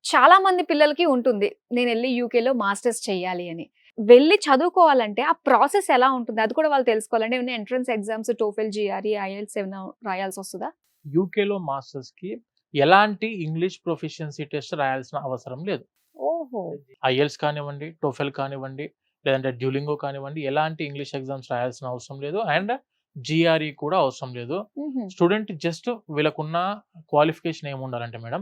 చాలా మంది పిల్లలకి ఉంటుంది. నేనెళ్లి యూకేలో మాస్టర్స్ చేయాలి అని. వెళ్లి చదువుకోవాలంటే ఆ ప్రాసెస్ ఎలా ఉంటుంది? అది కూడా వాళ్ళు తెలుసుకోవాలంటే ఏమైనా entrance exams TOEFL, GRE, IELTS ఏమైనా రాయాల్సొస్తదా? యూకేలో మాస్టర్స్‌కి ఎలాంటి ఇంగ్లీష్ ప్రొఫిషియన్సీ టెస్ట్ రాయాల్సిన అవసరం లేదు. ఓహో! ఐఎల్టీఎస్ కానివ్వండి, టోఫెల్ కానివ్వండి, లేదంటే డ్యూలింగో కానివ్వండి, ఎలాంటి ఇంగ్లీష్ ఎగ్జామ్స్ రాయాల్సిన అవసరం లేదు. అండ్ జీఆర్ఈ కూడా అవసరం లేదు. హుహు. స్టూడెంట్ జస్ట్ వీళ్ళకున్న క్వాలిఫికేషన్ ఏముండాలంటే మేడం,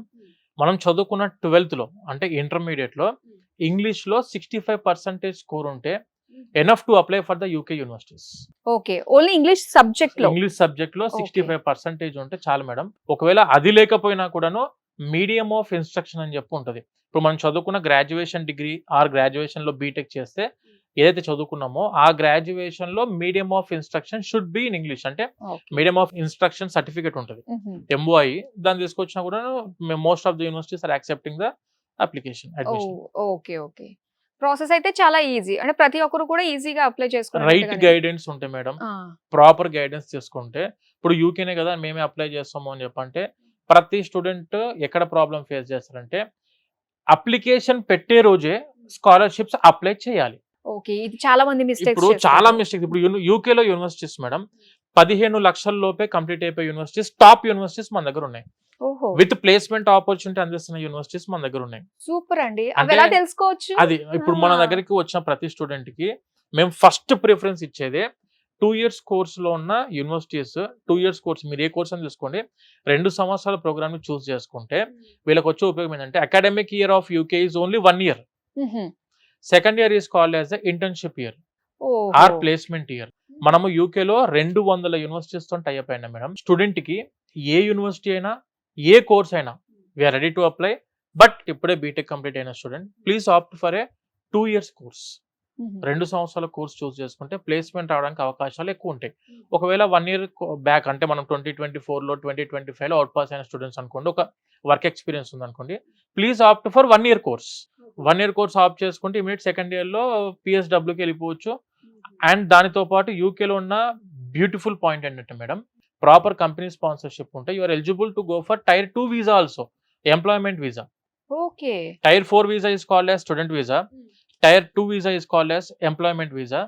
మనం చదువుకున్న 12థ్‌లో అంటే ఇంటర్మీడియేట్‌లో ఇంగ్లీష్‌లో 65% స్కోర్ ఉంటే enough to apply for the UK universities. Okay. Only English సబ్జెక్ట్‌లో. ఇంగ్లీష్ సబ్జెక్ట్‌లో ఓకే. 65% ఉంటే చాలు మేడం. ఒకవేళ అది లేకపోయినా కూడాను మీడియం ఆఫ్ ఇన్‌స్ట్రక్షన్ అని చెప్పి ఉంటది. ఇప్పుడు మనం చదువుకున్న గ్రాడ్యుయేషన్ డిగ్రీ ఆర్ గ్రాడ్యుయేషన్‌లో బీటెక్ చేస్తే ఏదైతే చదువుకున్నామో ఆ గ్రాడ్యుయేషన్‌లో medium of instruction should be in English. అంటే okay. Medium of instruction certificate ఉంటది. హుహు. ఎంఓఐ దాన్ని తీసుకొచ్చినా కూడాను most of the universities are accepting the application admission. Okay. Okay. Process అయితే చాలా ఈజీ. అంటే ప్రతి ఒక్కరు కూడా ఈజీగా అప్లై రైట్ చేసుకున్నట్టుగానే. గైడెన్స్ ఉంటే మేడం, ఆ! ప్రాపర్ గైడెన్స్ తీసుకుంటే ఇప్పుడు యూకేనే కదా మేమే అప్లై చేస్తాము అని చెప్పంటే ప్రతి స్టూడెంట్ ఎక్కడ ప్రాబ్లమ్ ఫేస్ చేస్తారంటే అప్లికేషన్ పెట్టే రోజే స్కాలర్‌షిప్స్ అప్లై చేయాలి. ఓకే. ఇది చాలా మంది మిస్టేక్స్ ఇప్పుడు చాలా చేస్తారు. మిస్టేక్స్ ఇప్పుడు యూకేలో యూనివర్సిటీస్ మేడం 15,00,000 లోపే కంప్లీట్ అయిపోయే యూనివర్సిటీస్, టాప్ యూనివర్సిటీస్ మన దగ్గర ఉన్నాయి. ఓహో! విత్ ప్లేస్‌మెంట్ ఆపర్చునిటీ అందిస్తున్న యూనివర్సిటీస్ మన దగ్గర ఉన్నాయి. సూపర్ అండి. అవి అంటే ఎలా తెలుసుకోవచ్చు? అది ఇప్పుడు మన ఆ! దగ్గరికి వచ్చిన ప్రతి స్టూడెంట్‌కి మేము ఫస్ట్ ప్రిఫరెన్స్ ఇచ్చేదే 2 ఇయర్స్ కోర్స్‌లో ఉన్న యూనివర్సిటీస్. 2 ఇయర్స్ కోర్స్ మీరు ఏ కోర్స్ అని తీసుకోండి. 2 సంవత్సరాల ప్రోగ్రామ్‌ని చూజ్ చేసుకుంటే వీళ్ళకి వచ్చే ఉపయోగం ఏంటంటే academic year of UK is only 1 year. హుహు. Second year is called as a internship year ఓహో! Or placement year. మనము యూకేలో 200 యూనివర్సిటీస్‌తో టై అప్ అయినాం మేడం. స్టూడెంట్‌కి ఏ యూనివర్సిటీ అయినా, ఏ కోర్స్ అయినా we are ready to apply. But ఇప్పుడే బీటెక్ కంప్లీట్ అయిన student please opt for a 2 years course. హుహు. 2 సంవత్సరాల కోర్స్ చూజ్ చేసుకుంటే ప్లేస్‌మెంట్ రావడానికి అవకాశాలు ఎక్కువుంటాయి. ఒకవేళ 1 ఇయర్ బ్యాక్ అంటే మనం 2024లో, 2025లో అవుట్ పాస్ అయిన స్టూడెంట్స్ అనుకోండి. ఒక వర్క్ ఎక్స్‌పీరియన్స్ ఉందనుకోండి. Please opt for 1 year course. 1 year course opt చేసుకుంటే ఇమ్మీడియేట్ సెకండ్ ఇయర్‌లో పీఎస్‌డబ్ల్యూకి వెళ్ళిపోవచ్చు. అండ్ దానితో పాటు యూకేలో ఉన్న బ్యూటిఫుల్ పాయింట్ ఏంటంటే మేడం, ప్రాపర్ కంపెనీ స్పాన్సర్‌షిప్ ఉంటే you are eligible to go for tier 2 visa also. Employment visa. Okay. Tier 4 visa is called as student visa. Tier 2 visa is called as employment visa.